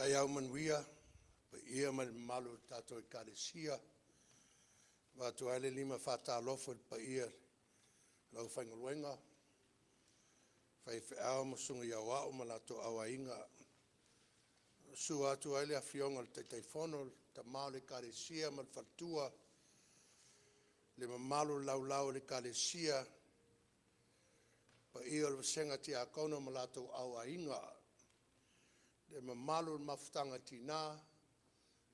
Tai au manuia, pa ia ma malu tato e karesia, watu aile lima whatalofo pa ia lau whaingaluenga, whai whiao masunga ia wao ma lato awa inga, su atu aile a fionga te teifono, ta mau le karesia ma whatua, le malu lau le karesia, pa ia le senga ti a kono ma lato awa inga, le mamalu mafutanga tina,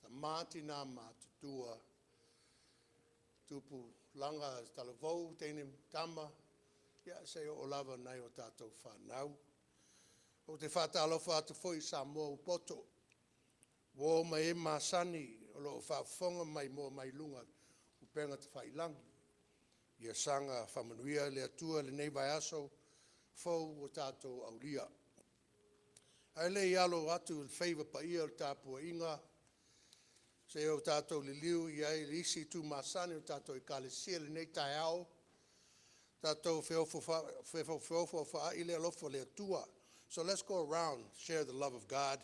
ta mātina mātutua, tupu langa talavou, tēne tama, ia se o lava nei o tātou whanau. O te whātalofa atu foi Samoa upoto, wō mai e māsani, o lo whaafonga mai mo mai lunga, upenga te whailangi. Ia sanga whamanuia le atua le nei vai aso, fau o tātou auria. Ai le ialo atu il favor pa ia o tāpua inga, se o tātou li liu i ai isi tu masani o tātou i kalesia le nei tai au, tātou feofo wha i le alofo le atua. So let's go around, share the love of God.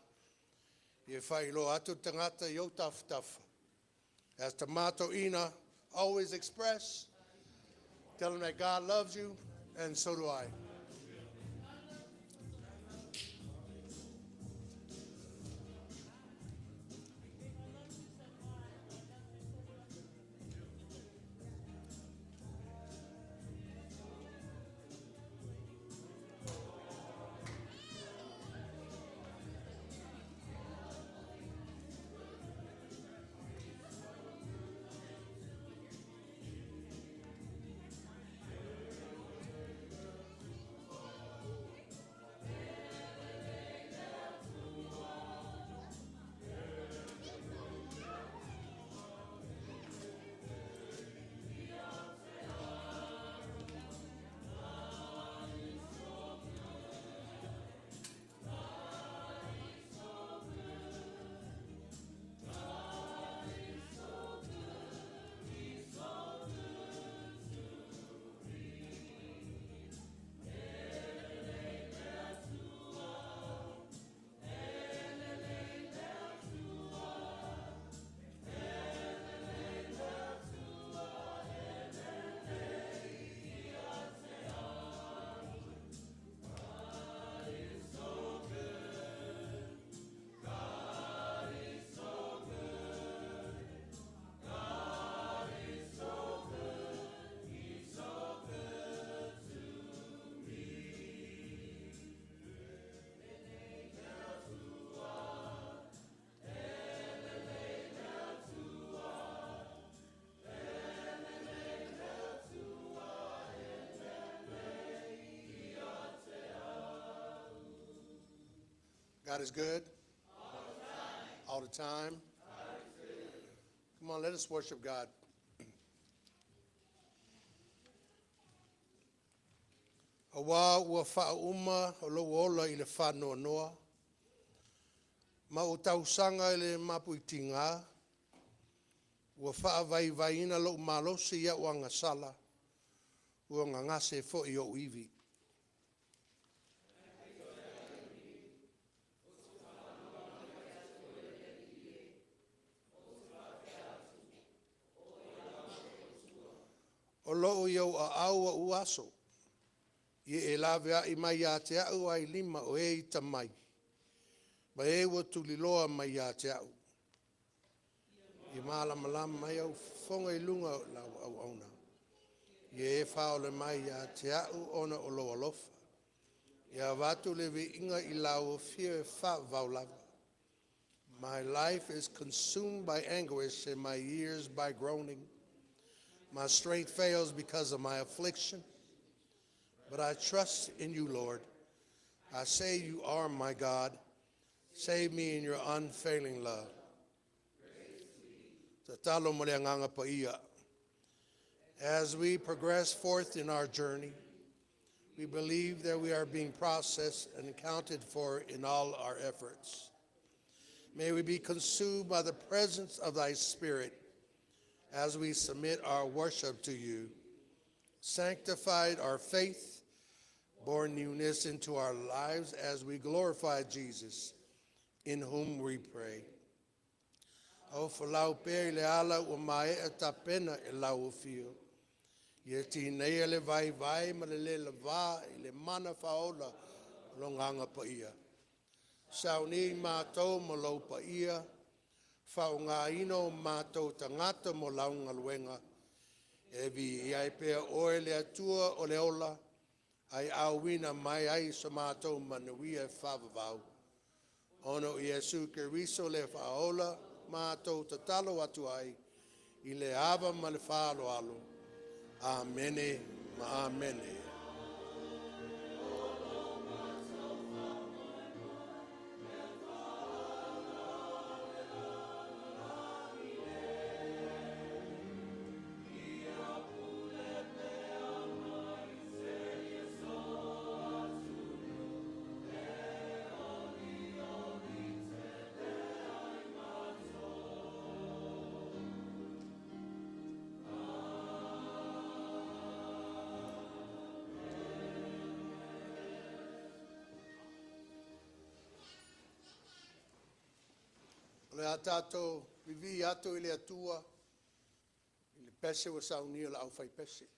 Ia whai lo atu tangata i o taf. As Tamato Ina always express, tell him that God loves you, and so do I. God is good. All the time. Come on, let us worship God. Awa ua whauma o lo ola i le whanoa noa. Ma o tausanga i le mapuitinga. Ua whaavaivaina lo malosi ia ua ngasala. Ua ngangase fo i o iwi. O loo iau a aua uaso. Ie e lawe a i mai a te au ai lima o e i tamai. Ma e ua tuliloa mai a te au. I malama mai au fonga i lunga lau au auna. Ie e whaole mai a te au ona o loa lofa. Ia watu lewe inga I lau o fia wha vaulava. My life is consumed by anguish and my years by groaning. My strength fails because of my affliction, but I trust in you, Lord. I say you are my God. Save me in your unfailing love. Tatalo Agaga Paia. As we progress forth in our journey, we believe that we are being processed and accounted for in all our efforts. May we be consumed by the presence of thy Spirit as we submit our worship to you, sanctified our faith, born newness into our lives as we glorify Jesus in whom we pray. O Folauga le ala o mai e tapena e lau fio. Ia tinei le vai ma le va i le mana faola longanga paia. Sauni mātou mo lau paia, whao ngā ino mātou tangata mo lau Galuega, e vi i ai pea oe le atua o le ola, ai auina mai ai sa mātou manuia whavavau. Ono i Jesu Keriso le whaola, mātou tatalo atu ai, i le ava ma le whaalo alo. Amene, ma amene. Le atato vivi ato i le atua, i le pese wa saunia la au fai pese.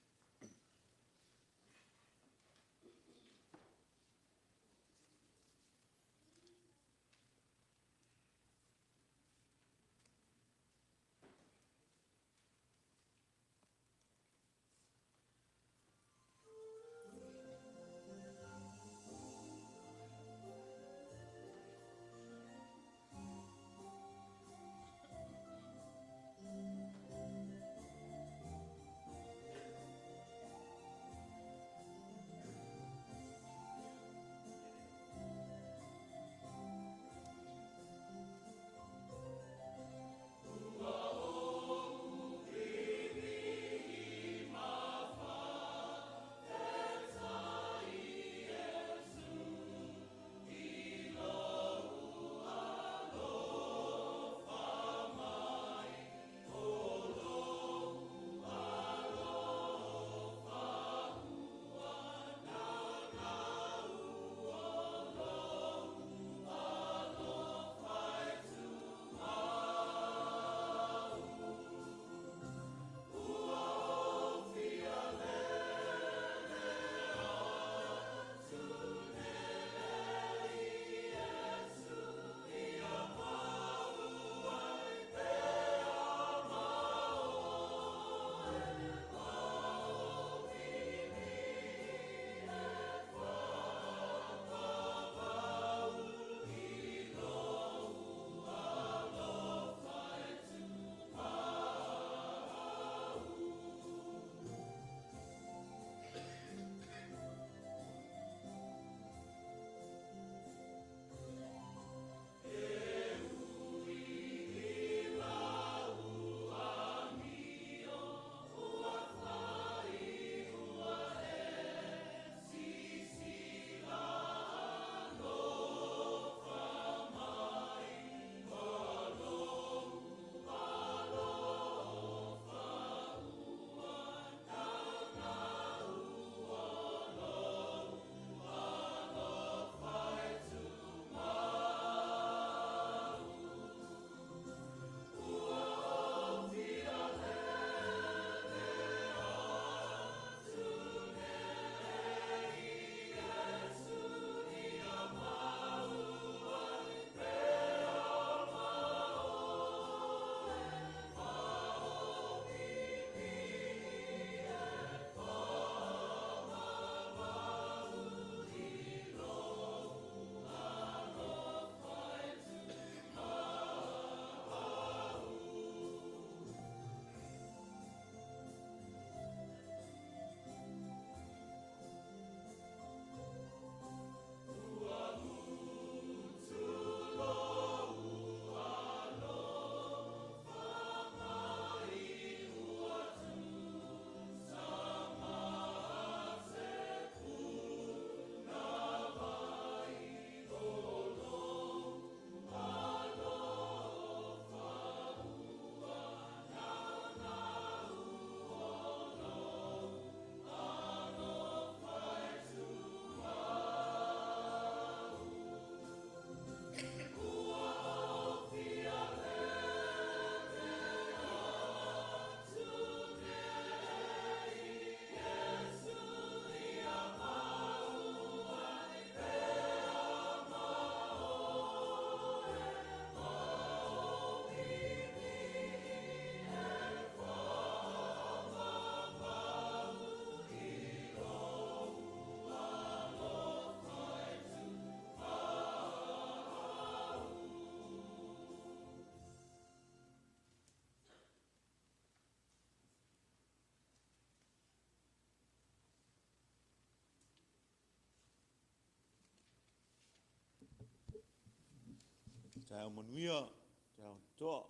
tau manuia, tau toa,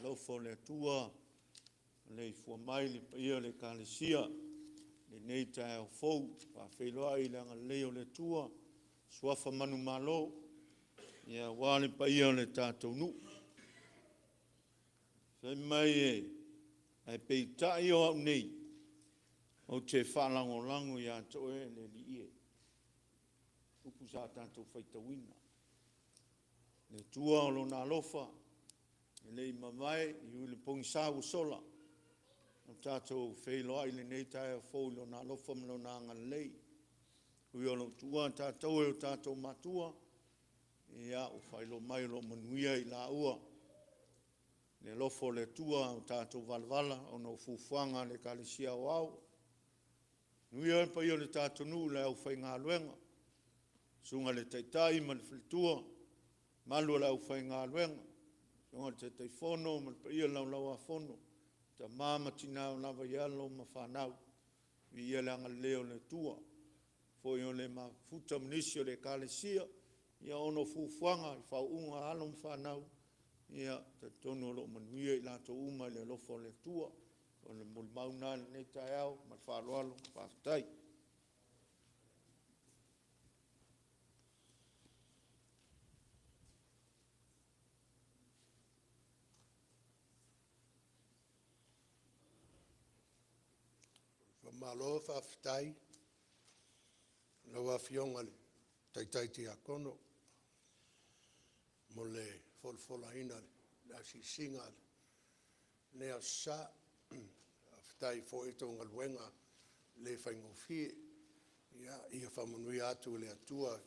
lofo le tua, le fua mai le paia le kalesia, le nei tau fou, pa wheloa i langa leo le tua, suafa manu malo, ia wale paia le tātou nu. Sai mai ai peitai o au nei, o te whalango lango ia toe le li ie. Upu sa tātou whaitawina. Le tua o lona alofa, le i mamae, i ule pongi sāu sola. O tātou whailoa i le nei tae o fōu lona alofa ma lona anga lei. Ui o lo tua tātou e o tātou matua, ia o whailo mai lo manuia i la ua. Le lofo le tua o tātou valvala, o no fufuanga le kalesia o au. Nui e pa i o le tātou nu le au whai ngā luenga. Sunga le taitai ma le whitua, malu le au whai ngā luenga. Sunga le taitai whono, ma le pa i o lau lau a whono. Ta māma tina o lava i alo ma whanau. I ia le anga leo le tua. Fo i o le ma futa mnisio le kalesia, ia ono fufuanga i whau unga alo ma whanau. Ia te tono lo manuia i lato uma i le lofo le tua. O le mulmauna le nei tae au, ma le whaaloalo, whaatai. Malo whaatai, lawa fionga le taitai te akono, mo le folfola ina le asisinga le asa, aftai fo ito ngaluenga le whaingofie, ia whamanui atu le atua,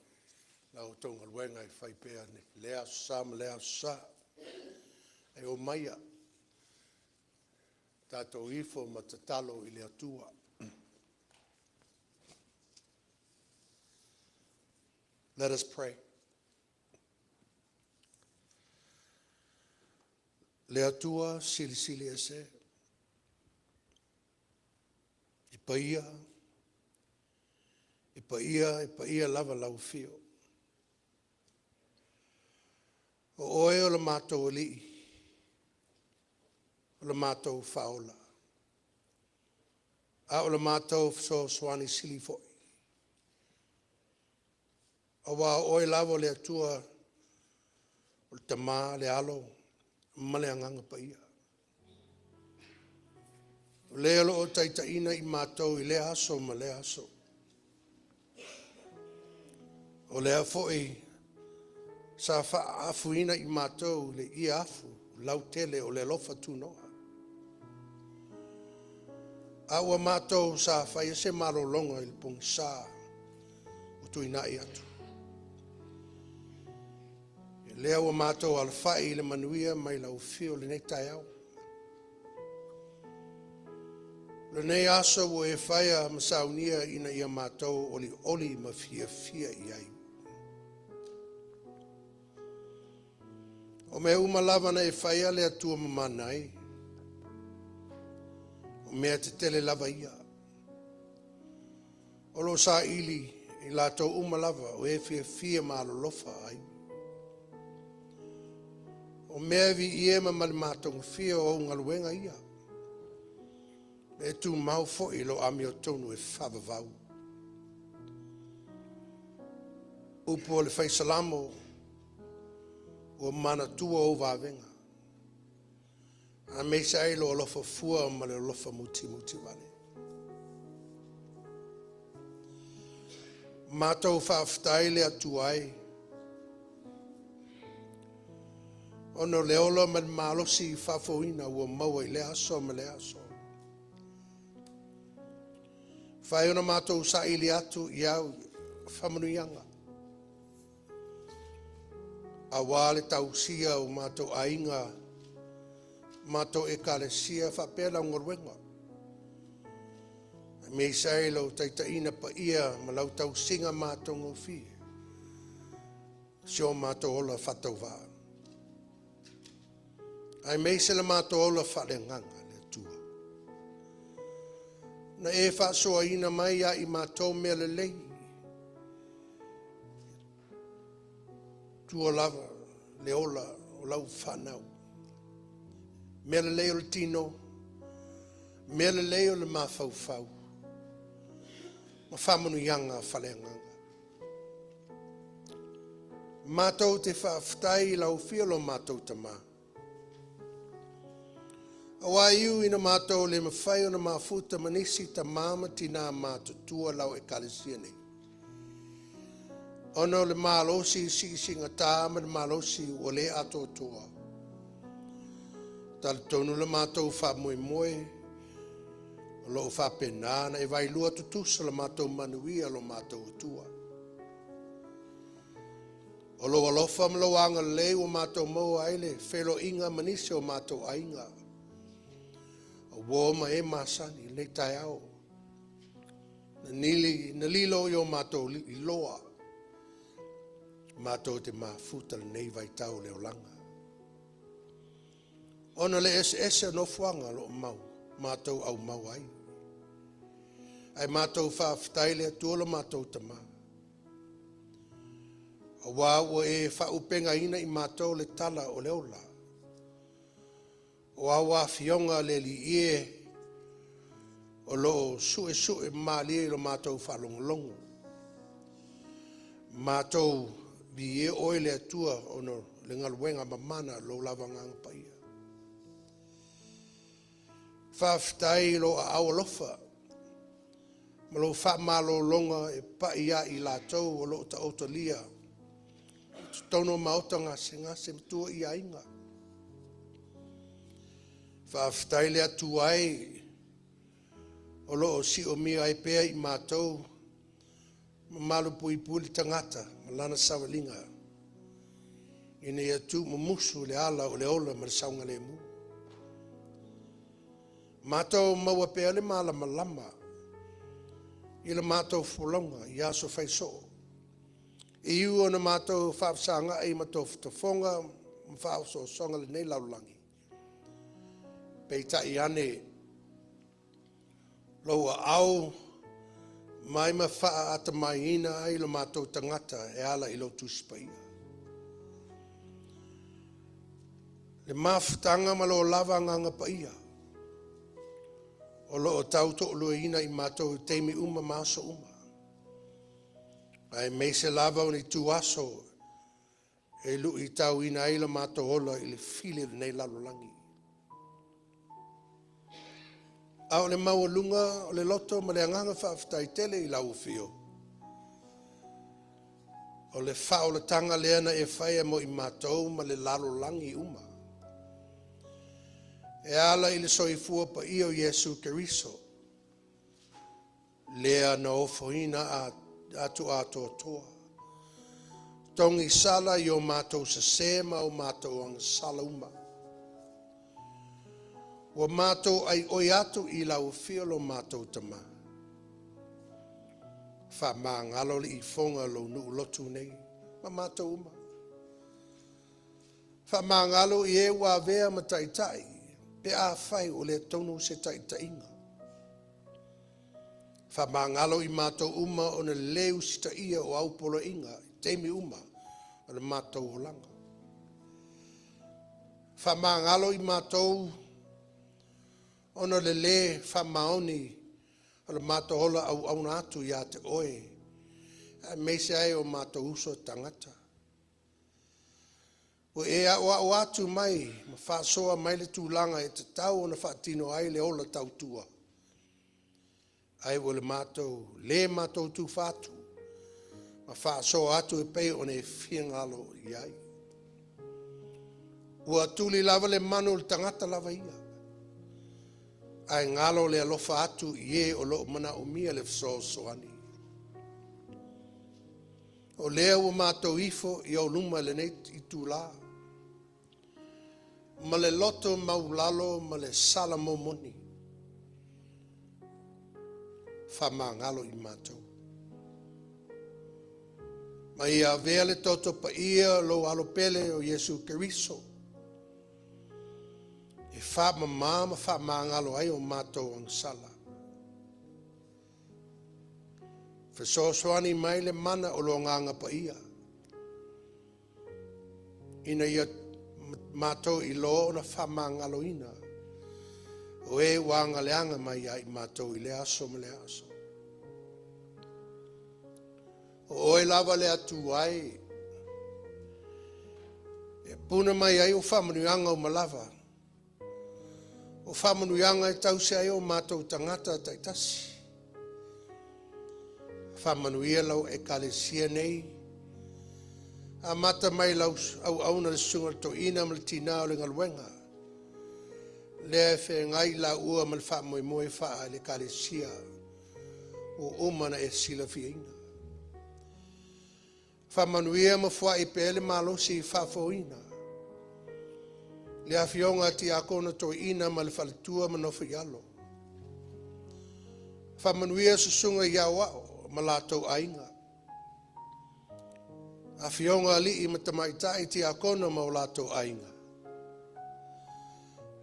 la o tonga luenga i whaipea ne le asa ma le asa, e o maia, tato ifo ma tatalo i le atua. Let us pray. Le atua sili ese. Ipaia lava lau fio. O oe o le mātou li. O le mātou faola. A o le mātou so swani sili foi. Awa oe lavo le atua o le tamā le alo ma le anganga paia. O le alo o taitaina I mātou I le aso ma le aso. O le afoi sa whaafuina I mātou le I afu lau tele o le lofa tunoa. Awa mātou sa whaia se marolonga I le pung sa o tuina I atu. Lea ua mātou alfai le manuia mai lau fio le nei tai au. Le nei aso ua e whaia masaunia ina ia mātou oli ma fia I ai. O mea umalava na e whaia le atua mamanai. O mea te tele lava ia. O lo sa ili I lātou umalava o e fia maalolofa ai. O mea vi I ema mali mātonga fia o ngaluenga ia. E tu mau fo I lo ami o tonu e whavavau. Upo le whaisalamo o mana tua o wawenga. A me sa ilo o lofa fua ma le lofa muti wale. Mātou whaaftai le atu ai. Ono leola man malosi fafoina ua maua I le aso ma le aso. Whai ona mātou sa ili atu I au whamanuianga. A wale tausia o mātou ainga, mātou e kalesia whapela ngorwenga. Me sai lau taitaina pa ia ma lau tausinga mātou ngofi. Sio mātou ola whatau waa. Ai mei se le mātou ola whalenganga le tua. Na e whasoa ina mai a I mātou mea le lei. Tuualalo le ola o lau whanau. Mea le leo le tino, mea le leo le mawhauwhau. Ma whamanu ianga whaleanganga. Mātou te whaaftai lau whio lo mātou tama. Awa iu ina mātou le mawhai o na mafuta manisi ta māma tina mātou tuualalo ekalesia nei. Ono le mālosi si ngatā ma le mālosi o le ato toa. Tal tonu le mātou wha moe moe, o lo wha penana e vai lua tutusa le mātou manuia lo mātou tua. O lo alofa mloanga le o mātou mau aile, whelo inga manisi o mātou ainga. O woma e masani, le tai au. Na lilo i o mātou i loa. Mātou te mafuta le nei vai tau leo langa. Ona le ese no fuanga lo mau, mātou au mau ai. Ai mātou whaaftai le tuola mātou tama. A wāua e whaupenga ina i mātou le tala o leola. O awa fionga le li ie o lo sue malie lo mātou whalongolongo. Mātou vi e oe le atua ono le Galuega mamana lo lavanganga paia. Whaaftai lo a awalofa. Ma lo whamalo longa e paia i lātou o lo ta otalia. Tono maotanga se ngase mtua i ainga. Whaaftai le atu ai o lo si o mia e pea i mātou malu pui puli tangata malana sawalinga. Ine atu mamusu le ala o le ola ma le saunga le mu. Mātou maua pea le mala malama i le mātou folauga i aso faiso. I iu ona mātou whaafsanga ai mātou whatafonga mwhaafsosonga le nei laulangi. Pei tai ane loa au mai ma wha ata mai ina ai lo mātou tangata e ala i lo tuspaia. Le mawhtanga ma lo lava nganga paia. O lo tau to lua ina i mātou teimi uma maso uma. Ai meise lava o ni tuaso e lu i tau ina ai la mātou ola i le fili nei lalolangi. Au le maua lunga o le loto ma le anganga whaaftai tele i lau fio. O le whao le tanga leana e whaia mo i mātou ma le lalolangi uma. E ala i le soifua pa i o Yesu Keriso. Lea na ofoina atu ato toa. Tongi sala i o mātou sa sema o mātou ang sala uma. Wa mātou ai oi atu i lau fio lo mātou tama. Wha mā ngalo li i fonga lo nu lotu nei. Ma mātou uma. Wha mā ngalo i e wā vea ma taitai. Pe a whai o le tonu se taitainga. Wha mā ngalo i mātou uma o na leu sita ia o aupolo inga. Teimi uma o le mātou o langa. Wha mā ngalo i mātou ona le wha maoni o le mātou hola au auna atu ia te oe. Meise ai o mātou uso tangata. O e o atu mai, ma whaasoa mai le tūlanga e te tau o na whaatino ai le ola tau tua. Ai o le mātou tū whātu. Ma whaasoa atu e pei o ne whiangalo i ai. Ua tūli lava le manu le tangata lava ia. Ai ngalo le alofa atu i e o lo mana o mia le fsosoani. O lea ua mātou ifo i au luma le nei i tūlaa. Ma le loto maulalo ma le sala momoni. Wha ngalo i mātou. Ma ia vea le toto pa ia lo alopele o Yesu Keriso. E wha mamama wha ngalo ai o mātou ang sala. Fesosoani mai le mana o lo nganga pa ia. ina ia mātou I lo na whamangaloina. O e wanga leanga mai ai mātou I le aso me le aso. O e lava le atu ai. E puna mai ai o whamanuanga o malava. O whamanuanga e tause ai o mātou tangata taitasi. Whamanuia lau e kalesia nei. A mata mai lau au na le sunga to ina mal tina o le Galuega. Le fe ngai la ua mal fa moi moi fa le kalesia. O umana e sila fiina. Whamanuia ma fua I pele malo si whafoina. Le awhionga ti a kona to ina ma le whaletua ma nofa ialo. Whamanuia susunga ia wao ma lato ainga. Awhionga li I matamaitai ti a kona ma o lato ainga.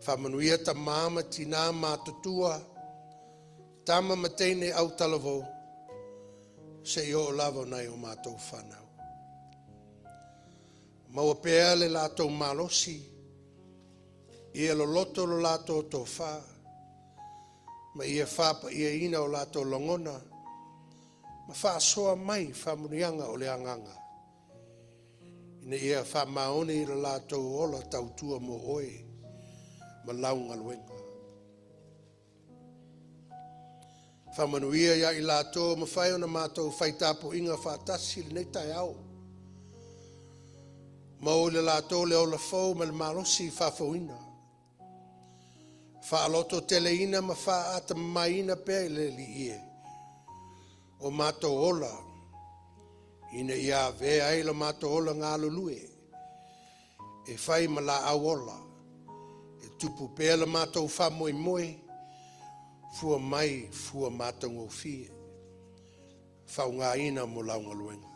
Whamanuia ta mama ti nā mātutua tama matene au talavo se I o lavo nai o mātou whanau. Maua pēa le lato malosi ia lo loto lo lato tofa ma ia whapa ia ina o lato longona ma whaasoa mai whamunianga o le anganga. Ina ia whamaone I le lato ola tautua mo oe ma launga luenga. Whamanuia ia I lato ma whai ona mātou whaitapo inga whaatasi le nei tai au. Ma o le lato le ola fau ma le malosi whafauina. Whaaloto teleina ma whaata maina pēi le li ie. O mātou ola. Ina ia vea ai la mātou ola ngā lulue. E whai ma la au ola. E tupu pēa la mātou wha moi moi. Fua mai, fua mātou ngō fie. Whau ngā ina mo launga luenga.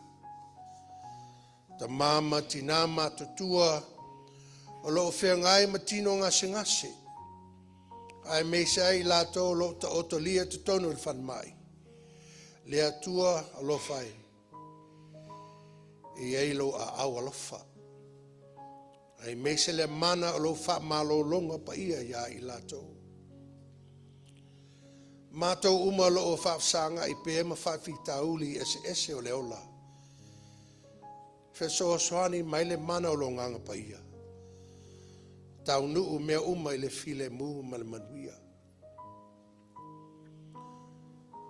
Ta mama tina mātutua o loo whea ngai ma tino ngase ngase. Ai meise ai lato lo ta otolia te tonu il whan mai. Le atua a lo whai. I eilo a au alofa. Ai meise le mana o lo wha malo longa pa ia ia I lato. Mātou uma lo o whaafsanga I pēe ma whaafitauli ese o le ola. Fesoa soani mai le mana o lo nganga pa ia. Tau nuu mea uma I le file mu ma le manuia.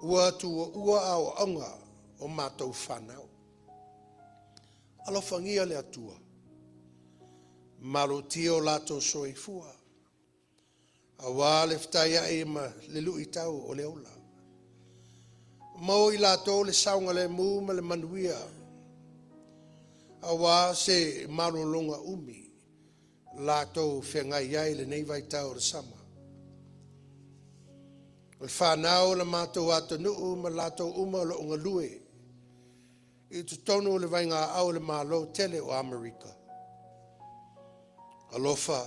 Ua tua ua au aunga o mātou whanau. Alofangia le atua. Malo tio lato soifua. Awa le ftaya e ma le lui tau o le ola. Mau I lato le saunga le mu ma le manuia. Awa se malo longa umi. Lato whengai iai le nei vai tau le sama. Le whanau le mātou ato nuu ma lato uma lo unga lue. I tu tonu le vai ngā au le malo tele o Amerika. Alofa.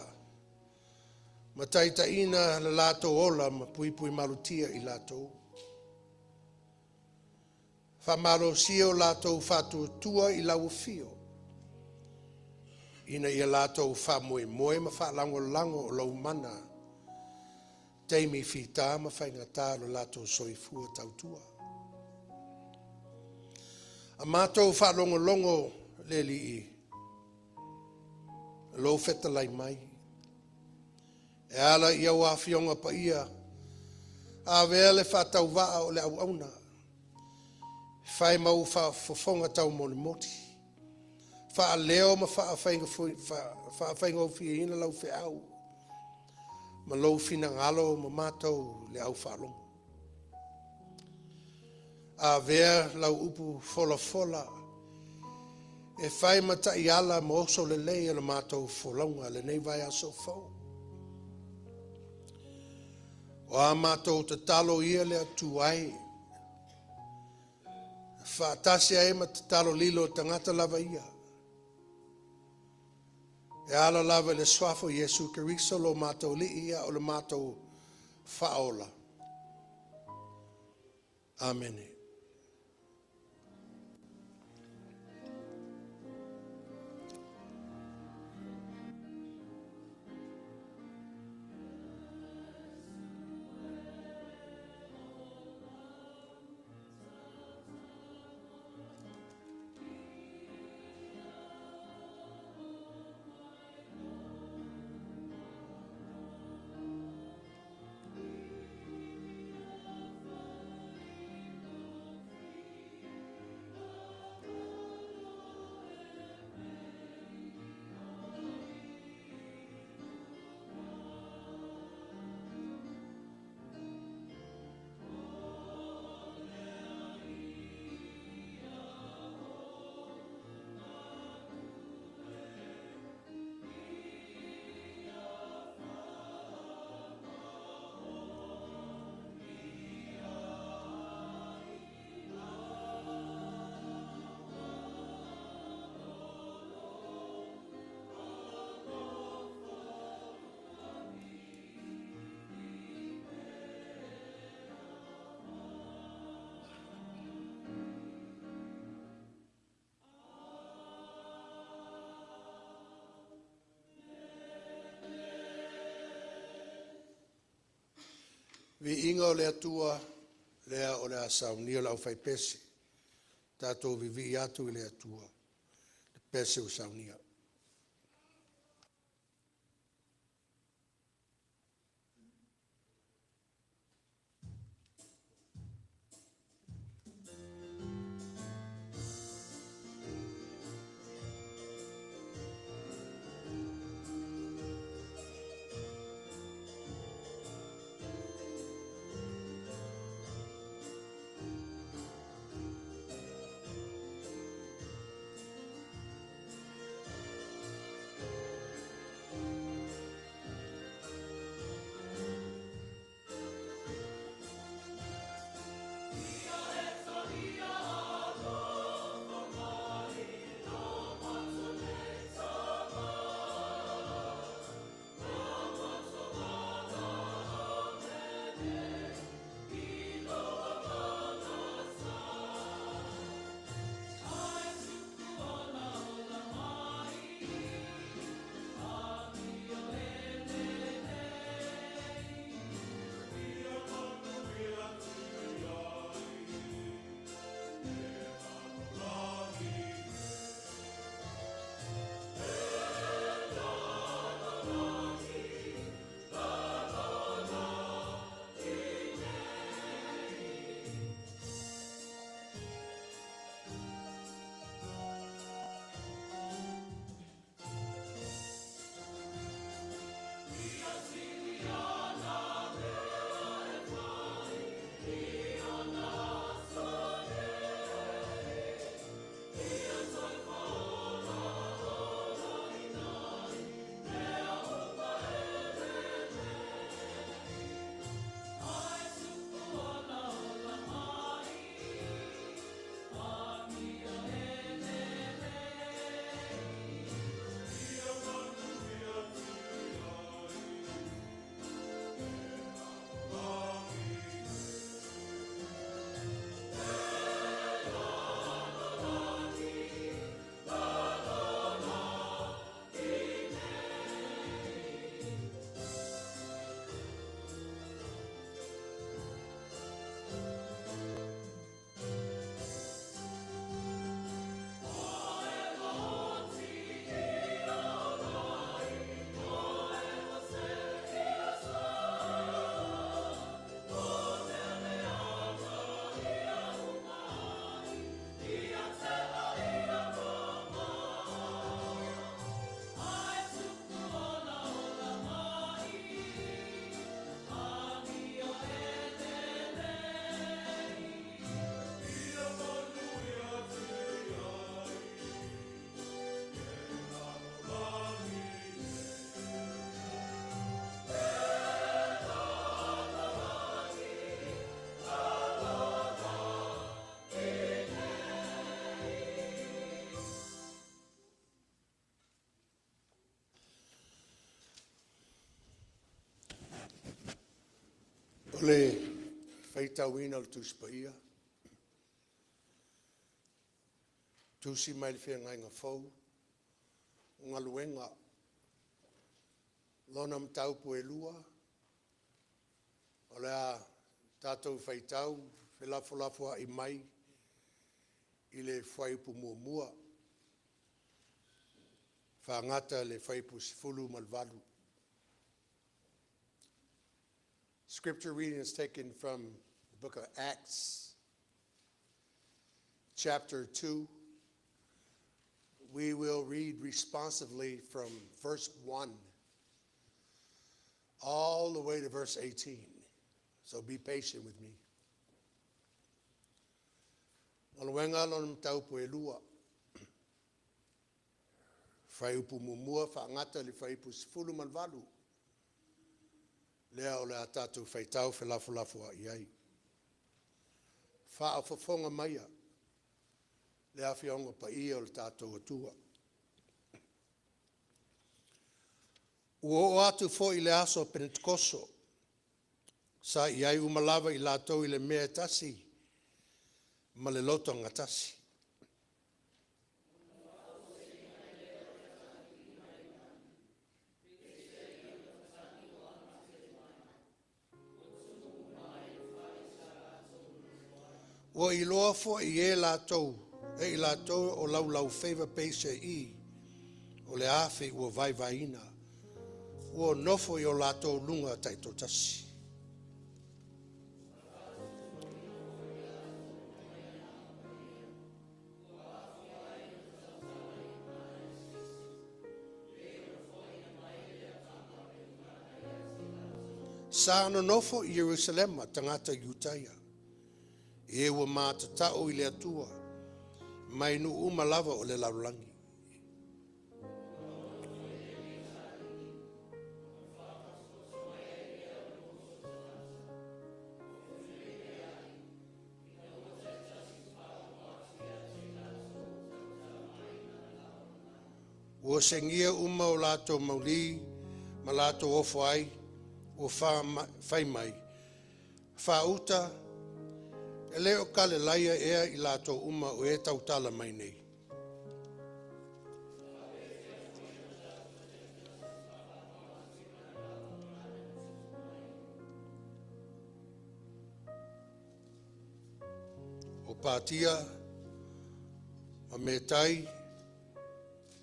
Ma taita ina le lato ola ma pui pui malutia I lato. Whamalo sio lato fatu tua I lau fio. Ina ia lato wha moe moe ma wha lango lango o lau mana. Teimi fita ma whaingata lo lato soifua tautua. A mātou wha longo longo le li I. Lo feta lai mai. E ala ia wafionga pa ia. A vea le wha tau waa o le au auna. Whai mau wha fofonga tau moni moti. Wha leo ma wha whainga o fia ina lau whi au. Ma lau fina ngalo ma mātou le au whalongo. A vea lau upu fola fola. E whai mata I ala ma oso le lei ala mātou folonga le nei vai aso fau. O a mātou Tatalo ia le atu ai. Whaatasi ai ma Tatalo lilo tangata lava ia. E ala lava le swafo Yesu Keriso lo mātou li ia o le mātou whaola. Amen. Vi inga o le atua, lea o le asaunia lau fai pesi. Tātou vivi atu i le atua, le pesi o saunia. O le whaitauina o le Tuualalo. Tusi mai le whengainga fau. O Galuega. Lona mtaupu e lua. O le a tātou whaitau. Whelafolafoa i mai. I le whaipu mua. Whangata le whaipu sifulu malvalu. Scripture reading is taken from the book of Acts, chapter 2. We will read responsively from verse 1 all the way to verse 18. So be patient with me. Galuega lona mataupu e lua. Whaiupu mumua whaangata le whaipu sifulu malvalu. Lea o le a tātou whaitau whelafolafoa i ai. Whaafafonga maia. Lea whionga pa ia o le tātou atua. Ua o atu fo i le aso Pentecost. Sa i ai umalawa i lātou i le mea tasi. Ma le loto ngatasi. Ua I loa fo I e lātou, I lātou o lau favor peise I, o le awhi ua vaivaina, ua nofo I o lātou lunga taito tasi. Sa no nofo I Jerusalema tangata Yutaia. E ua mātatao I le atua. Mai nu uma lava o le laulangi. Ua sengia uma o lato mauli, ma lato ofo ai, ua whai mai. Wha uta, e leo kale laia ea I lato uma o e tautala mai nei. O Patia, ma Metai,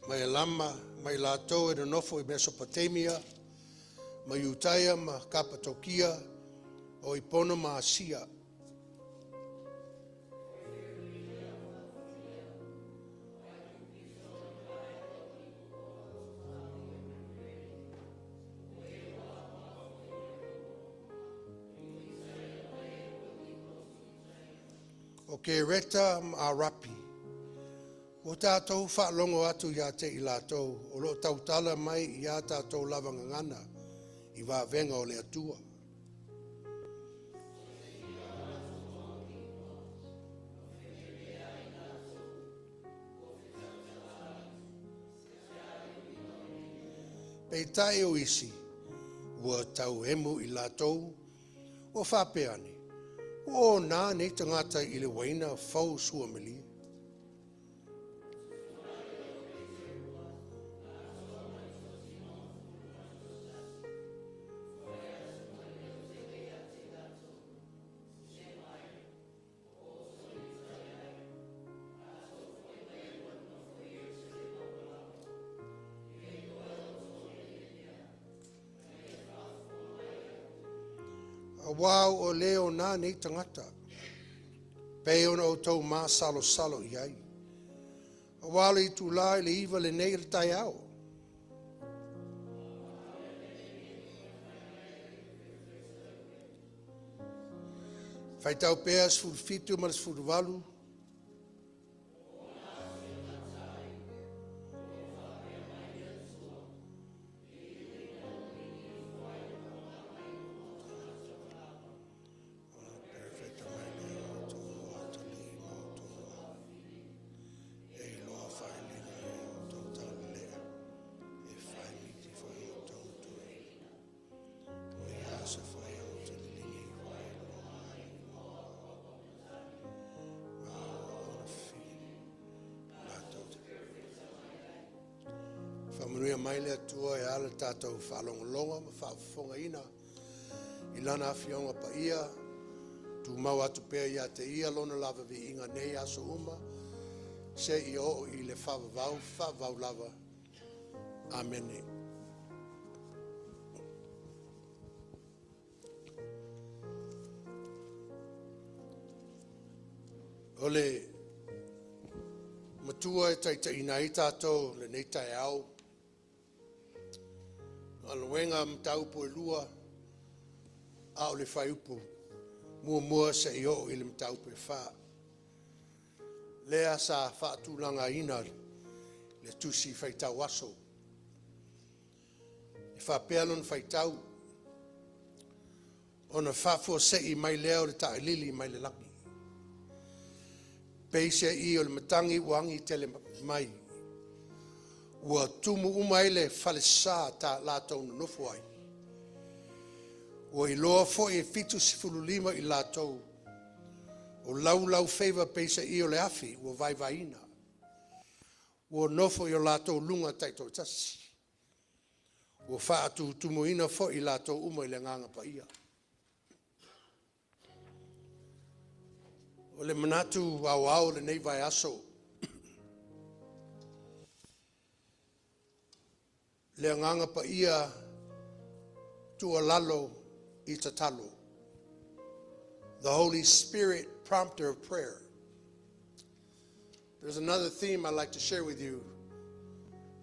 mai lama, mai lato e nofo I Mesopotamia, ma Yutaia, ma Kapatokia, o Ipono ma Asia. O ke reta a rapi. O tātou whaalongo atu ia te I lātou, o lo tautala mai ia tātou lavangangana I wāwenga o le atua. Pei tae o isi, ua tau emu I lātou, o whapeane. O nā nei tangata I le waina whau sua melia. A wau o leo nā nei tangata. Pei ona o tau mā salo I ai. A wale I tu lai le iwa le nei le tai au. Fai tau pēa sfuru fitu ma le sfuru walu. Whamanuia mai le atua e ala tātou whalongolonga ma whaafonga ina I lana awhionga pa ia tu mau atu pēa ia te ia lona lava vi inga nei aso uma se I o I le whavavau lava. Amene. Ole matua e taita ina I tātou le nei tai au. Aluenga mtau po lua a o le whai upu mua se I o I le mtau po wha. Lea sa whaatulanga ina le tusi whaitau aso. I whapealon whaitau ona whafua se I mai leo le tae lili mai le laki. Peise I o le matangi wangi tele mai. Ua tumu umai le whalesa ta lātou na nofu ai. Ua I loa fo I fitu sifulu lima I lātou. O lau favor peisa I o le afi, ua vaivaina. Ua nofo I o lātou lunga taito tasi. Ua whaatu tumuina fo I lātou uma I le nganga pa ia. O le manatu au le nei vai aso. Le Agaga Paia Tuualalo I Tatalo. The Holy Spirit prompter of prayer. There's another theme I'd like to share with you.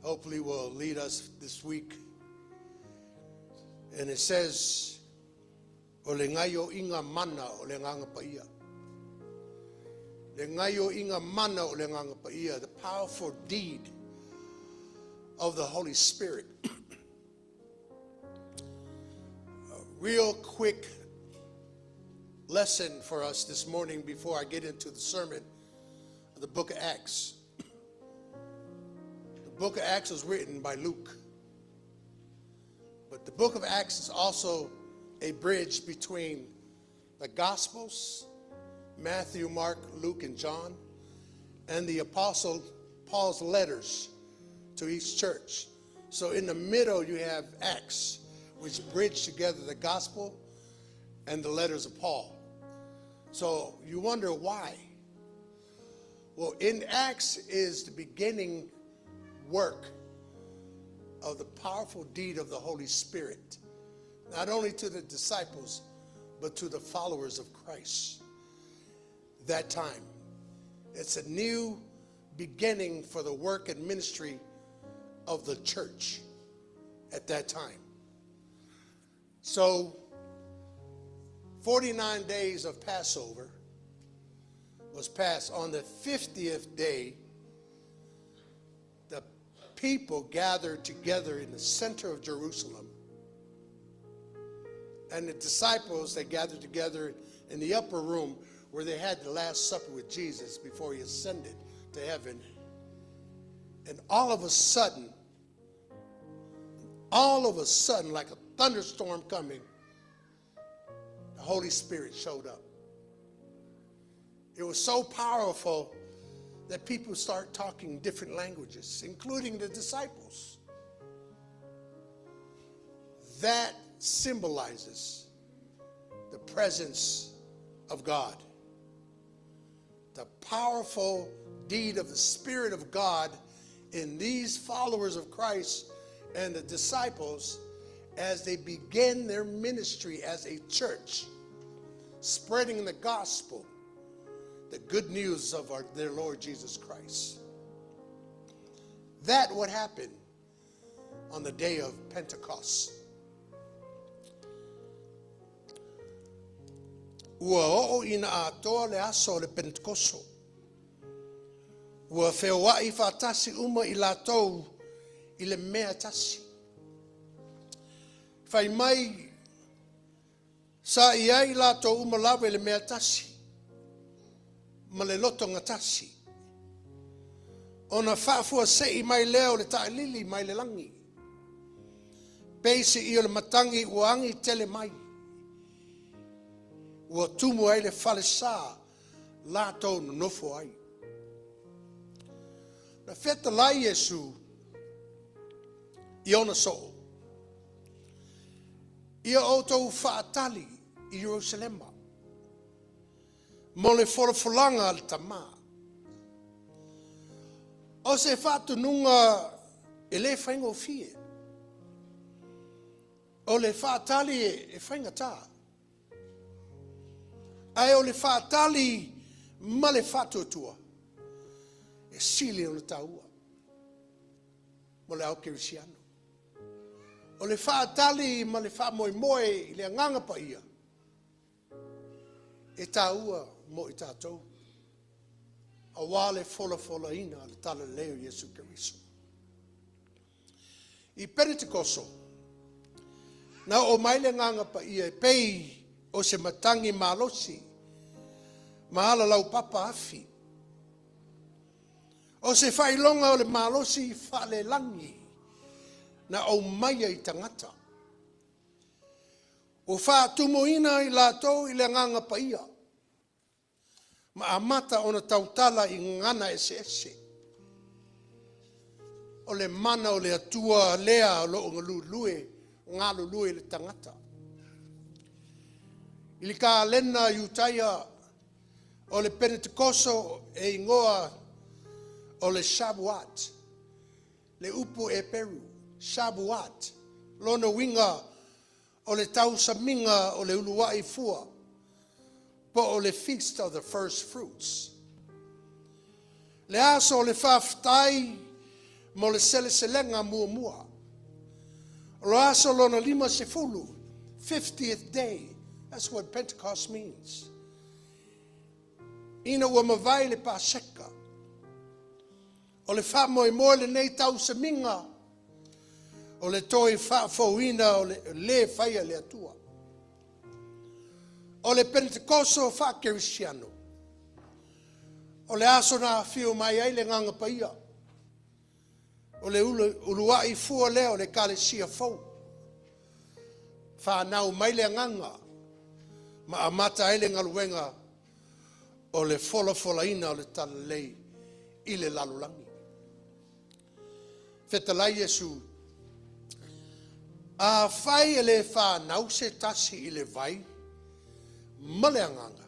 Hopefully will lead us this week. And it says, o le ngaio inga mana o le Agaga Paia. Le ngaio inga mana o le Agaga Paia, the powerful deed of the Holy Spirit. A real quick lesson for us this morning before I get into the sermon of the book of Acts. The book of Acts was written by Luke. But the book of Acts is also a bridge between the Gospels, Matthew, Mark, Luke, and John, and the Apostle Paul's letters to each church. So in the middle you have Acts, which bridge together the Gospel and the letters of Paul. So you wonder why. Well, in Acts is the beginning work of the powerful deed of the Holy Spirit, not only to the disciples, but to the followers of Christ. That time, it's a new beginning for the work and ministry of the church at that time. So, 49 days of Passover was passed. On the 50th day, the people gathered together in the center of Jerusalem. And the disciples, they gathered together in the upper room where they had the Last Supper with Jesus before he ascended to heaven. And all of a sudden, like a thunderstorm coming, the Holy Spirit showed up. It was so powerful that people start talking different languages, including the disciples. That symbolizes the presence of God. The powerful deed of the Spirit of God in these followers of Christ and the disciples as they begin their ministry as a church, spreading the gospel, the good news of their Lord Jesus Christ. That would happen on the day of Pentecost. Ua o'o ina atoa le aso le Pentecosto. Ua whewai whatasi uma I latou I le mea tasi. Whai mai sa iai latou uma lawe le mea tasi. Ma le loto ngatasi. Ona whaafua sei mai leo le tae lili mai le langi. Peisi I o le matangi uangi tele mai. Ua tumu ai le whalesa latou no nofo ai. Na wheta lai Yesu I ona so. Ia o tau whaatali I Jerusalema. Mo le whorofulanga al tama. O se whaatununga e le whaingo fie. O le whaatali e whaingata. Ai o le whaatali ma le whaatuatua. E sili o le taua. Mo le au kerisiano. O le whaatali ma le whaamoemoe I le Agaga Paia. E taua mo I tātou. A wale fola ina le tala leo Yesu Keriso. I Pentecost. Na o mai le Agaga Paia e pei o se matangi malosi. Mahala lau papa afi. O se whailonga o le malosi whale langi. Na o mai I tangata. O whaatumoina I latou I le Agaga Paia. Ma amata ona tautala I ngana ese. O le mana o le atua lea o lo ngalulue, ngalulue le tangata. I li ka lena yutaia O le Pentecost e ingoa o le Shabuat. Le upu e Peru. Shabuat. Lona winga o le tausaminga o le uluai fua. Po o le feast of the first fruits. Le aso o le whaftai mo le seleselenga mua. O le aso lona lima sefulu. 50th day. That's what Pentecost means. Ina ua mawai le paseka. O le wha moe le nei tausaminga. O le toi wha fauina o le whaia le atua. O le Pentecosto wha kerisiano. O le aso na whio mai ai le nganga paia. O le uluai fua leo le kalesia fau. Wha nau mai le nganga. Ma amata ai le Galuega o le fola ina o le talalei i le lalulangi. Fetalai Yesu. A whai e le whanau se tasi i le vai. Maleanganga.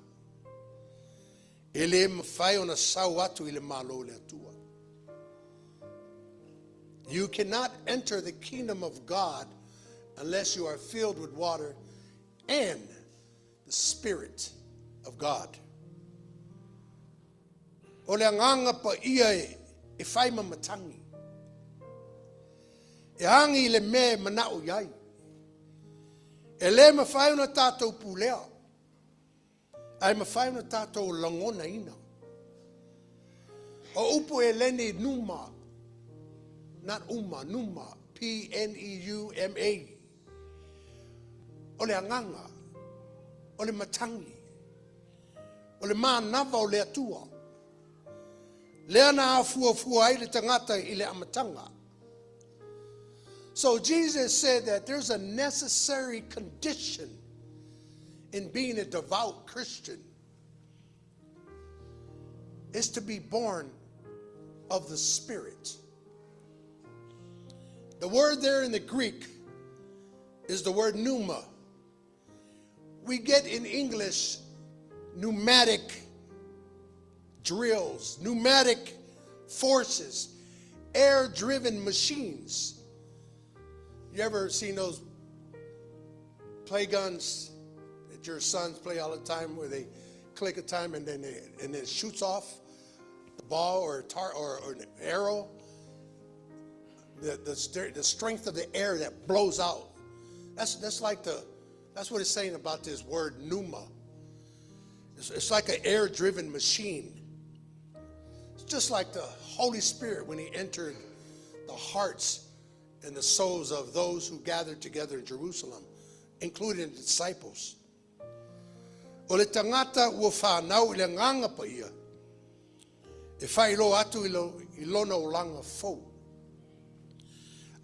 E le mawhai o na sau atu i le malo le atua. You cannot enter the kingdom of God unless you are filled with water and the Spirit of God. O le anganga pa ia e whai mamatangi. E hangi le me manao iai. E le mawhai o na tātou pulea. Ai mawhai o na tātou langona ina. O upo e leni numa. Not uma, numa. P-N-E-U-M-A. O le anganga. O le matangi. O le mānava o le atua. Lea na afua ai le tangata i le amatanga. So Jesus said that there's a necessary condition in being a devout Christian. Is to be born of the Spirit. The word there in the Greek is the word pneuma. We get in English pneumatic drills, pneumatic forces, air-driven machines. You ever seen those play guns that your sons play all the time, where they click a time and then it shoots off the ball or an arrow? The strength of the air that blows out. That's what it's saying about this word pneuma. It's like an air-driven machine. It's just like the Holy Spirit when he entered the hearts and the souls of those who gathered together in Jerusalem, including the disciples. O le tangata ua whanau I le nganga paia. E whailo atu I lona o langa fau.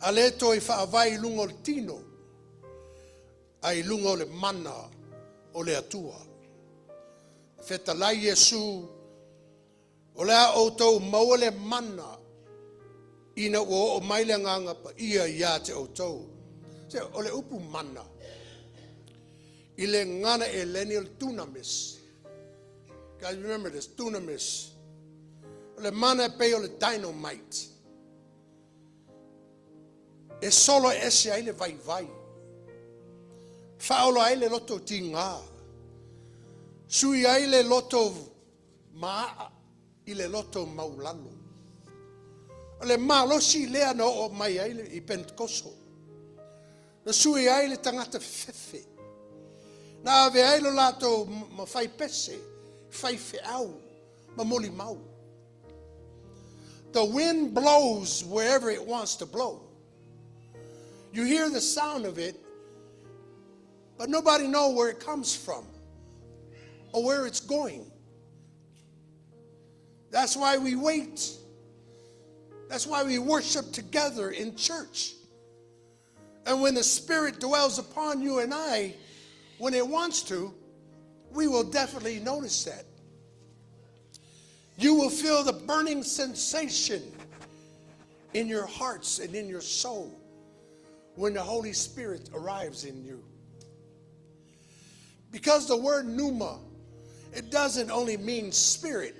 A le to I whaavai lungo le tino. Ai lungo le mana o le atua. Fetalai Yesu. O lea o tau maua le mana. Ina ua o mai le nganga pa ia te o tau. Se o le upu mana. I le ngana e leni o le dunamis. Guys, remember this, dunamis. O le mana e pei o le dynamite. E solo ese ai le vai. Whaolo ai le loto tinga. Sui ai le loto maa I le loto maulalo. O le malosi lea no o mai ai le I Pentecost. Na sui ai le tangata fefe. Na ave ai lo lato ma fai pese, fai feau, ma moli mau. The wind blows wherever it wants to blow. You hear the sound of it, but nobody knows where it comes from or where it's going. That's why we wait. That's why we worship together in church. And when the Spirit dwells upon you and I, when it wants to, we will definitely notice that. You will feel the burning sensation in your hearts and in your soul when the Holy Spirit arrives in you. Because the word pneuma it doesn't only mean spirit.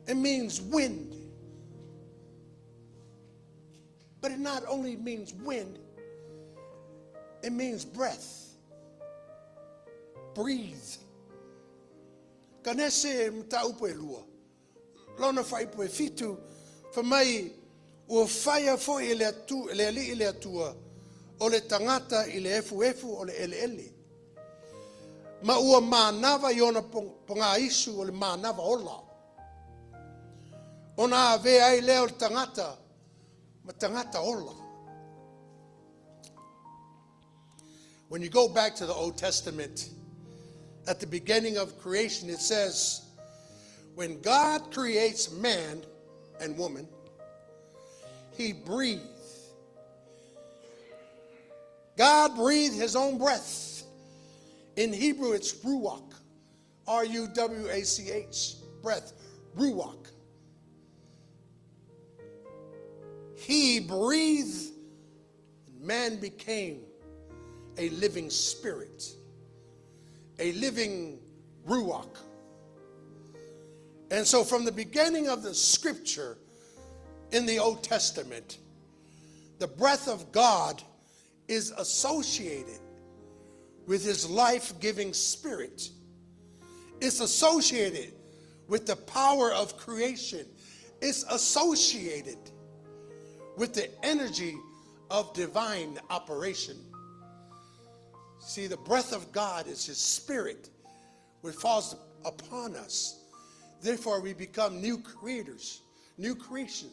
It means wind. But it not only means wind, it means breath. Breathe. Kanese mtaupo elua. Lona fai po fitu fa mai o faia fo ile atu ile atua o le tangata ile efu o le ele. Ma ua manava iona ponga isu o le manava ola. Ona ave ai leo le tangata ma tangata ola. When you go back to the Old Testament, at the beginning of creation, it says, when God creates man and woman, he breathed. God breathed his own breath. In Hebrew, it's ruach. R-U-W-A-C-H. Breath. Ruach. He breathed, and man became a living spirit, a living ruach. And so from the beginning of the scripture in the Old Testament, the breath of God is associated with his life-giving spirit. It's associated with the power of creation. It's associated with the energy of divine operation. See, the breath of God is his spirit which falls upon us. Therefore, we become new creators, new creation.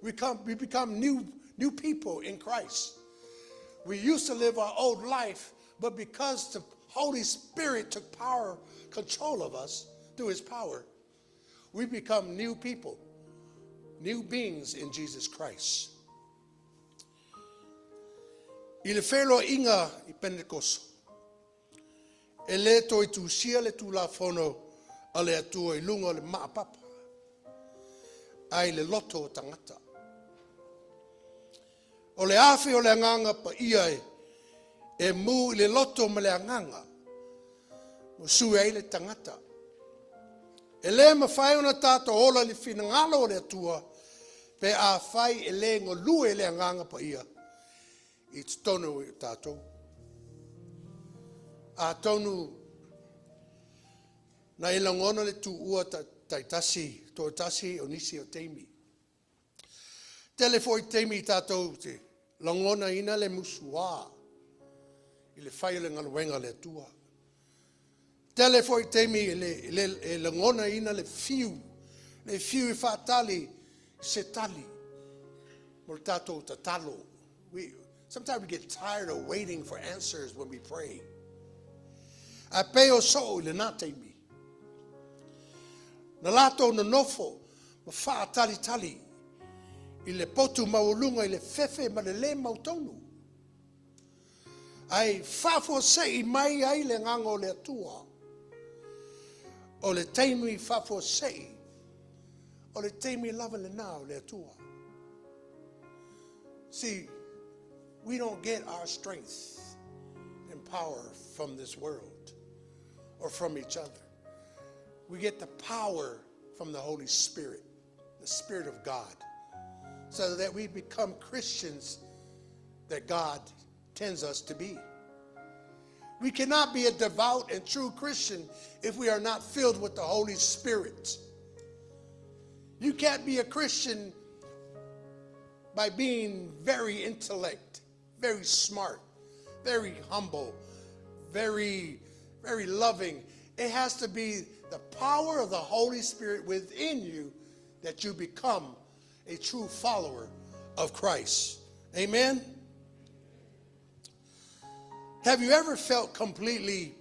We become new people in Christ. We used to live our old life, but because the Holy Spirit took control of us through his power, we become new people, new beings in Jesus Christ. I le whelo inga I Pentecost, e le toi tu sia le tu la fono a le atua I lunga le maapapa, ai le loto o tangata. O le afi o le anganga pa ia e mu I le loto ma le anganga, mo sui ai le tangata. E le mawhai ona tato ola le finangalo o le atua, pe a whai e le ngolue le anganga pa ia. It's tonu tato. A tonu na ilangona le tu ua taitasi, to tasi o nisi o teimi. Telefoi teimi tato te langona ina le musua. I le whai le ngaluenga le tua. Telefoi teimi le langona ina le fiu. Le fiu I whaatali se tali. Mo tato tatalo. Sometimes we get tired of waiting for answers when we pray. A peo so le nate mi. Na lato na nofo, ma faa tali. I le potu maulunga I le fefe ma le mautonu. Ai fafo sei mai ai le ngango le atua. O le teimi fafo sei. O le teimi lava le nao le atua. See, we don't get our strength and power from this world or from each other. We get the power from the Holy Spirit, the Spirit of God, so that we become Christians that God intends us to be. We cannot be a devout and true Christian if we are not filled with the Holy Spirit. You can't be a Christian by being very intellect, very smart, very humble, very loving. It has to be the power of the Holy Spirit within you that you become a true follower of Christ. Amen? Have you ever felt completely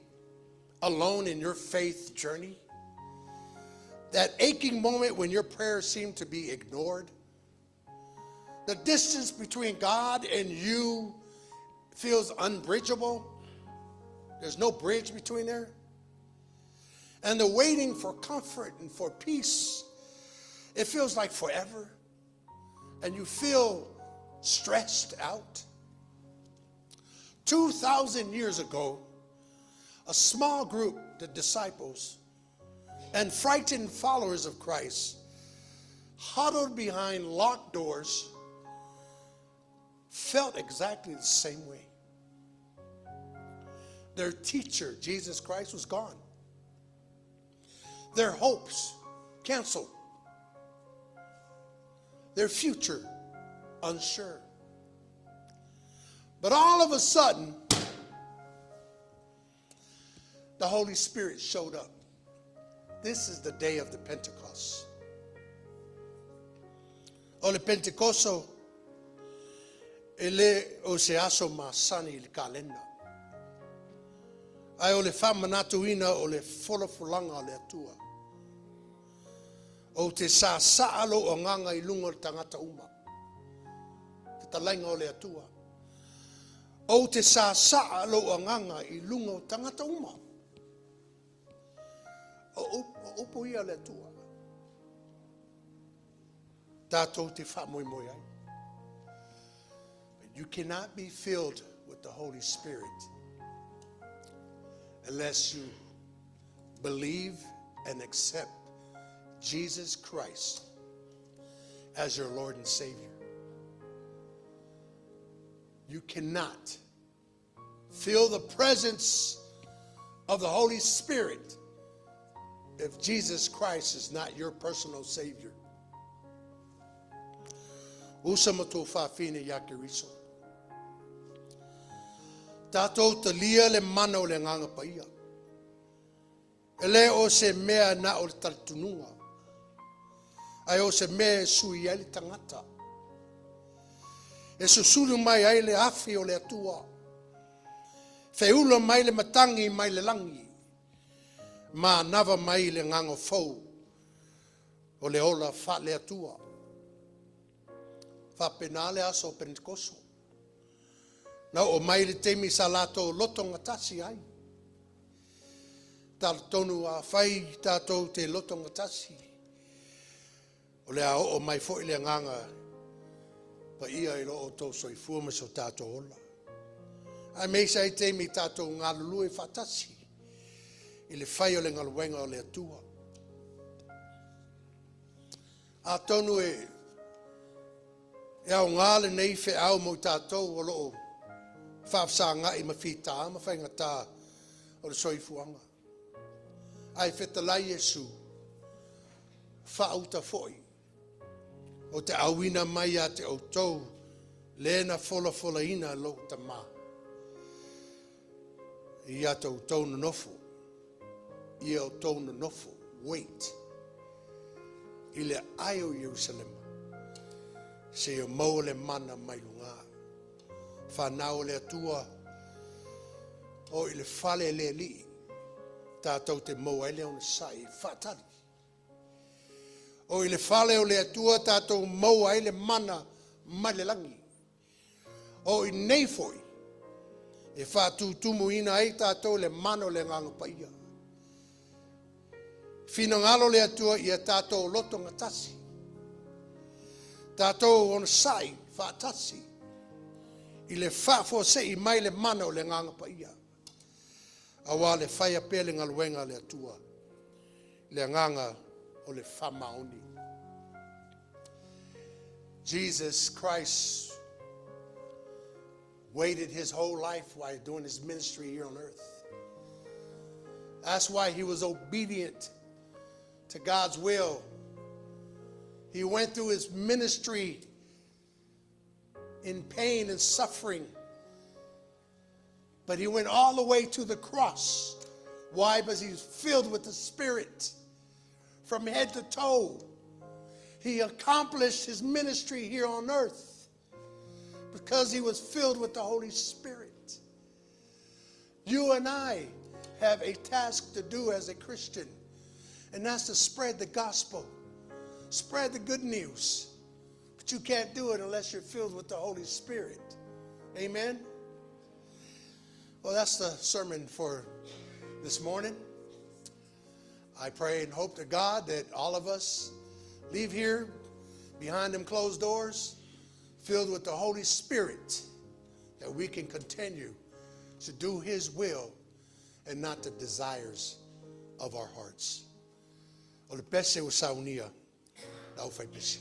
alone in your faith journey? That aching moment when your prayers seem to be ignored? The distance between God and you feels unbridgeable. There's no bridge between there. And the waiting for comfort and for peace, it feels like forever. And you feel stressed out. 2,000 years ago, a small group, the disciples, and frightened followers of Christ, huddled behind locked doors, felt exactly the same way. Their teacher, Jesus Christ, was gone. Their hopes canceled. Their future unsure. But all of a sudden, the Holy Spirit showed up. This is the day of the Pentecost. O le Pentecosto, ele o se aso masani le kalenda. Ai o le whamanatuina o le folafulanga le atua. O te sa saalo o nganga I lunga o tangata uma. Te talainga o le atua. O te sa saalo o nganga I lunga o tangata uma. O upo ia le atua. Tātou te wha moi moi ai. You cannot be filled with the Holy Spirit unless you believe and accept Jesus Christ as your Lord and Savior. You cannot feel the presence of the Holy Spirit if Jesus Christ is not your personal Savior. Usamato fa'afine yakiriso. Tātou te lia le mana o le nganga paia. Ele o se mea na o le taltununga. Ai o se mea sui ai le tangata. E susulu mai ai le afi o le atua. Feula mai le matangi mai le langi. Ma nava mai le nganga fou. O le ola fa le atua. Fa penale aso Pentecost. Na o mai le temi salato loto ngatasi ai. Tal tonu a fai tatou te loto ngatasi. O le a o mai fo ile nganga. Pa ia I lo o tau soifua ma so tatou ola. Ai mei sa I temi tatou ngalulu e fatasi. I le fai o le ngaluenga o le atua. A tonu e au ngale nei fe au mo tatou o lo whaafsanga I mawhita, mawhaingata o le soifuanga. Ai whetalai Yesu, whauta foi, o te awina mai a te outou, lena fola ina lo ta ma. I a te outou na nofo, I a outou na nofo, wait. I le ai o Jerusalem, se o mau le mana mai lunga. Whanau le atua o I le whale le li tātou te mau ele o le sai whatari. O I le whale o le atua tātou mau ele mana mai le langi. O I nei foi e whātutumu ina ai tātou le mano le nganga paia. Whina ngalo le atua I a tātou loto ngatasi. Tātou on sai whatasi. I le whafo se I mai le mana o le nganga paia. Awa le whaia pele ngaluenga le atua. Le nganga o le whamaoni. Jesus Christ waited his whole life while doing his ministry here on earth. That's why he was obedient to God's will. He went through his ministry in pain and suffering. But he went all the way to the cross. Why? Because he's filled with the Spirit from head to toe. He accomplished his ministry here on earth because he was filled with the Holy Spirit. You and I have a task to do as a Christian, and that's to spread the gospel, spread the good news. But you can't do it unless you're filled with the Holy Spirit. Amen? Well, that's the sermon for this morning. I pray and hope to God that all of us leave here behind them closed doors, filled with the Holy Spirit, that we can continue to do his will and not the desires of our hearts. O le pese o saunia, lau fai pesi.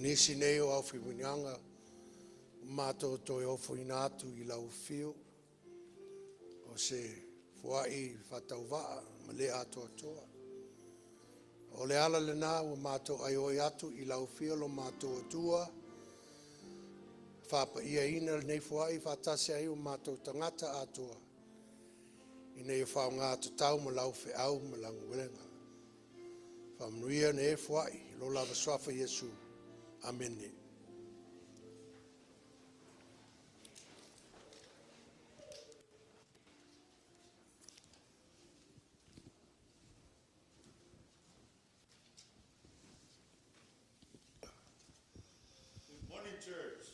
Nisi nei o au whiwinanga, mātou toi ofo inatu I lau fio, o se fuai whatau waa, ma le atoa toa. O le ala le nā, o mātou ai oi atu I lau fio lo mātou atua, whapa ia ina nei fuai, whatase ai o mātou tangata atoa, I nei o whao ngā tau ma lau whi au ma langu welenga. Whamnuia ne e fuai, lo lava swafa Yesu. Amen. Good morning, church.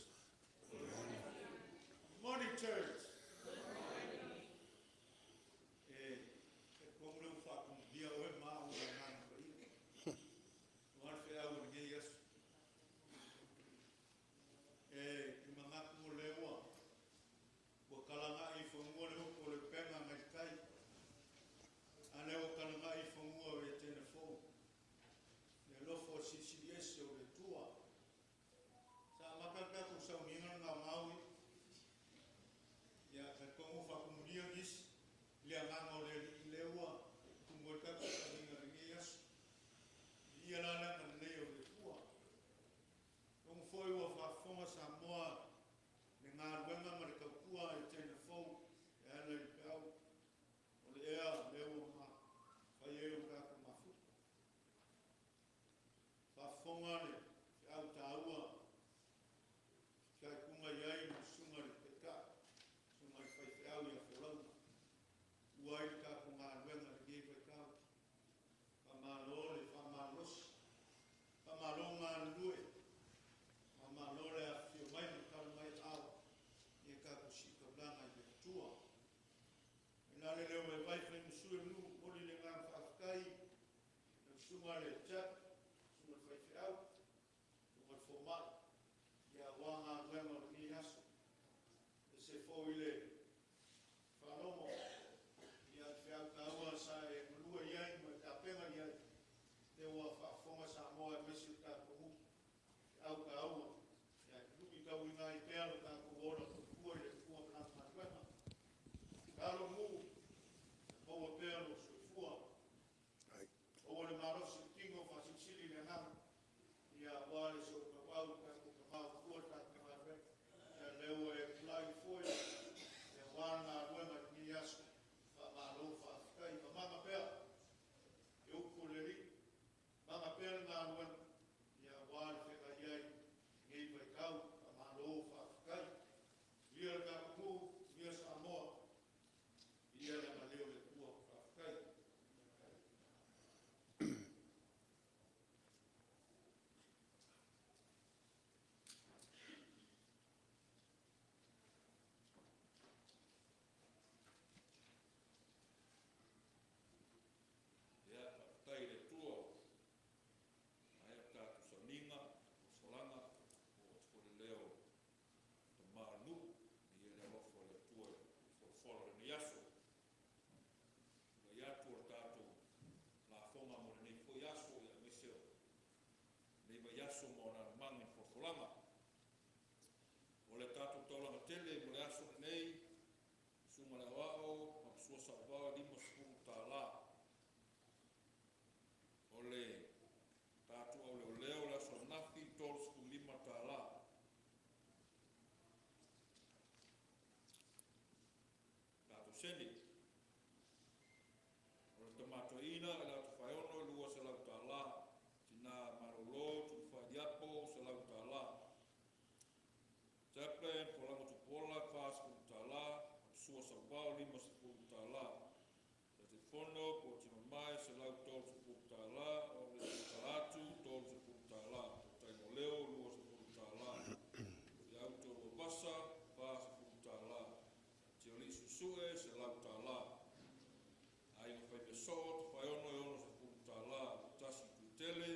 Good morning, church. Lea nganga o le leua, tungo ka ka ninga ringi as. Ia lana ka leo le tua. Tongo foi ua whafonga Samoa, ne ngā wenga ma le kaupua Etena Fou, e ana i pēau, o le ea leo ma, whai eo ka ka mafu. Whafonga le, au tāua, kai kunga iai na sunga le peka, sunga le whaiwheau i a Folauga. Uai ka kunga wenga le gei whaikau. Whamalo le whamalos, whamalo ngā lue, whamalo le a whio mai na kau mai au, i ka kusika blanga i le tua. E nā le leo e vai whai musue nu, mori le ngā whawhkai, na sunga le tap, sunga le whaiwheau, sunga le whomai. Ia wanga wenga o ni aso. E se fōi le whanomo. Ia whiau kaua sa e mulua iai, ma ta penga iai. Te ua whafonga Samoa e mesi o tāko mu. Au kaua. Ia lupi kau i ngai pēalo tāko ora kua i le kua planga wenga. Kalo mu, oua pēalo sui fua. Oua le marosi tingo whasisili le nang. Ia wale so kapau tāko kapau kua tāko marwe. Ia leo e kulai foi. Ia wana wenga ni aso. Whamalo whawhikai. Whamanga pēa. E uko le ri. Manga pēa ngā wenga. Ia wale wheka iai. Ngei vai kau. Whamalo whawhikai. Ia ka kuku. Ia Samoa. Ia langa leo le kua whawhikai. Tai le tua, ai ka tu saninga, solanga, o te leo, te manu, i le lofo le tua, o fora le niaso. Le iatu o tātou, la fonga mo le nei fo yaso, ia miseo, nei va yaso mo na mangi fo folanga. O le tātou taulanga tele, mo le aso nei, suma le wao, ma sua sa wao, lima sepulu tā la. Ole tatu au leo la so nafi tors ku lima tala. Tatu seni. Ole tomato ina ala Tofaeono lua se lau tala. Tina marolo tu fadiapo se lau tala. Deepen Folauga Tupuola Jr tala. Sua sa wao lima se tala. Fono po tima mai se lau tol se putala o le talatu tol se putala tai mo leo lua se putala i auto o basa pa se putala ti oli susue se lau tala ai no fai pesot fai ono se putala tasi tutele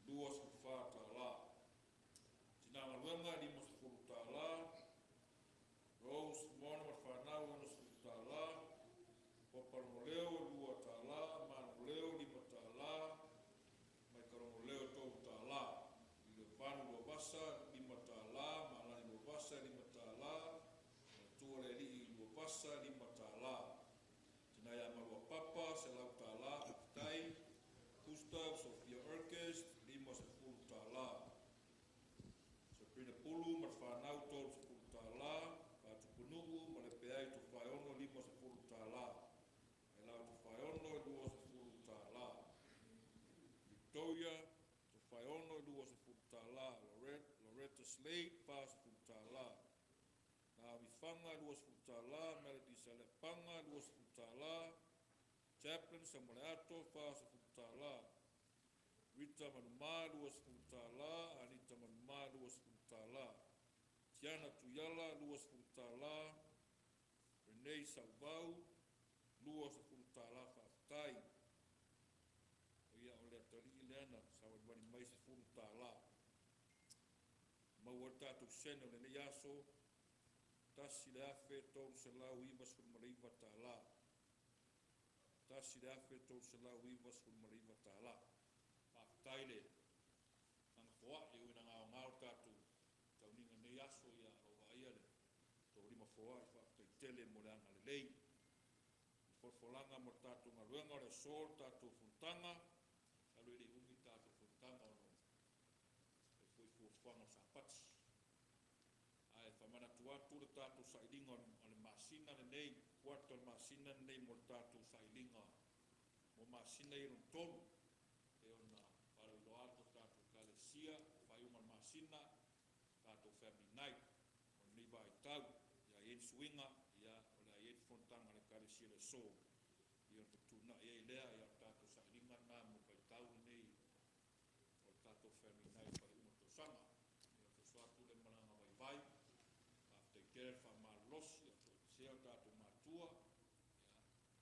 lua se fatala tina maluenga lima se putala rose mono fanau ono se putala Papalmoleo, lua tala, manoleo, lima tala, mai karamoleo tau tala. I le vanu lua basa, lima tala, malani lua basa, lima tala, tuualalo lua basa, lima tala. Tina ia malua papa, se lau tala, Afitai, Gustav, Sofia Orkest, lima se pulu tala. Sabrina Pulu, marfanau tolu se pulu tala, Patupunuu, Malepeai, Tofaeono, lima se pulu tala. Ailao Tofaeono, lua se pulu tala. Victoria, Tofaeono, lua se pulu tala. Loretta Slade, pa se pulu tala. Naomi Fanga, lua se pulu tala. Melody Salepanga, lua se pulu tala. Chaplain Samoa, pa se pulu tala. Rita Manuma, lua se pulu tala. Anita Manuma, lua se pulu tala. Tiana Tuyala, lua se pulu tala. Renee Salvau, lua se pulu tala whaftai. O ia o lea tari i leana, sa wani mai se pulu tala. Mau o tātou sene o le nei aso, tasi le afe tolu se lau iwa se pulu maraiwa tala. Tasi le afe tolu se lau iwa se pulu maraiwa tala. Whaftai le, nanga wha e ui nanga o ngāo tātou, tau ninga nei aso ia o aia le. Tau lima wha e whaftai tele mo le anga le lei. folanga mo tātou ngaluenga o le sol tātou funtanga, alu ili ungi tātou funtanga o no. E fui fuafanga sa pats. Ai whamana tuatu le tātou sa ilinga o le masina le nei, kuarto le masina le nei mo le tātou sa ilinga. Mo masina i rung tolu, e ona wharu ilo ato tātou kalesia, whaiunga le masina, tātou family night, o ni vai tau, ia ien suinga, ia o le ien fontanga le kalesia le so. Ia te tuna e lea, ia tātou sa ilinga nā mo vai tau nei, o tātou family night, whaiunga to sanga. Ia te suatu le malanga vai vai, te kere wha malosi, ia te sea tātou mātua,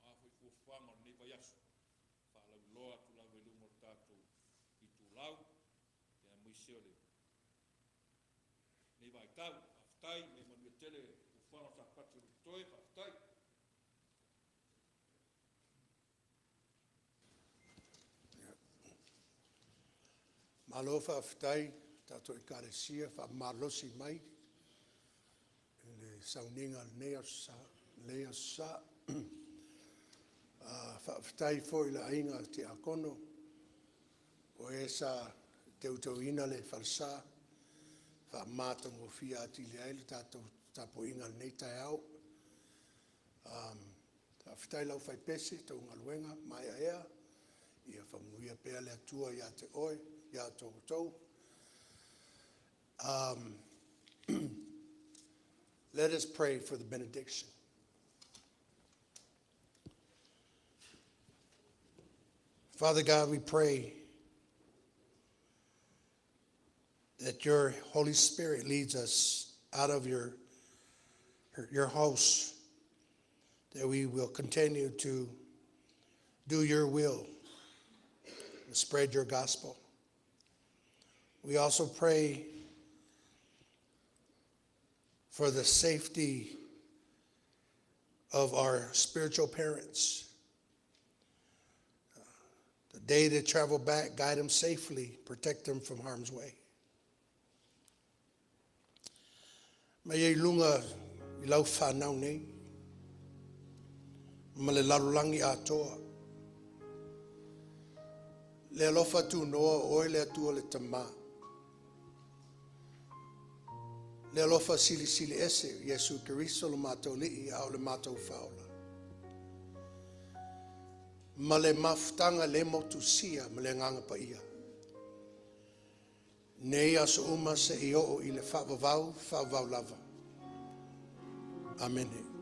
ia a fui fuafanga o ni vai asu. Whalau loa tu lau elungo tātou i Tuualalo, ia muiseo le. Nei vai tau, aftai, me manu tele, ufano sa pati rutoi, aftai. Malofa aftai, tātou i kāresia, wha malosi mai. Le sauninga lea sa. Whaaftai fo i la ainga te akono, o e sa te utauina le falsa, whaamatongo fia ati le aile tātou tapo inga nei tai au. Whaaftai lau whai pese, tau ngaluenga, mai a ea, ia whamuia pēa le atua ia te oi, ia tau. Let us pray for the benediction. Father God, we pray that your Holy Spirit leads us out of your house, that we will continue to do your will and spread your gospel. We also pray for the safety of our spiritual parents. The day they travel back, guide them safely, protect them from harm's way. Mai e lunga i lau whanau nei, ma le lalulangi atoa. Le alofa tu noa oe le atua le tama. Le alofa sili ese, Yesu Kiriso le mātou li'i au le mātou whaola. Ma le maftanga le motusia ma le nganga paia. Nei aso uma se i o le whaavavau lava. Amen.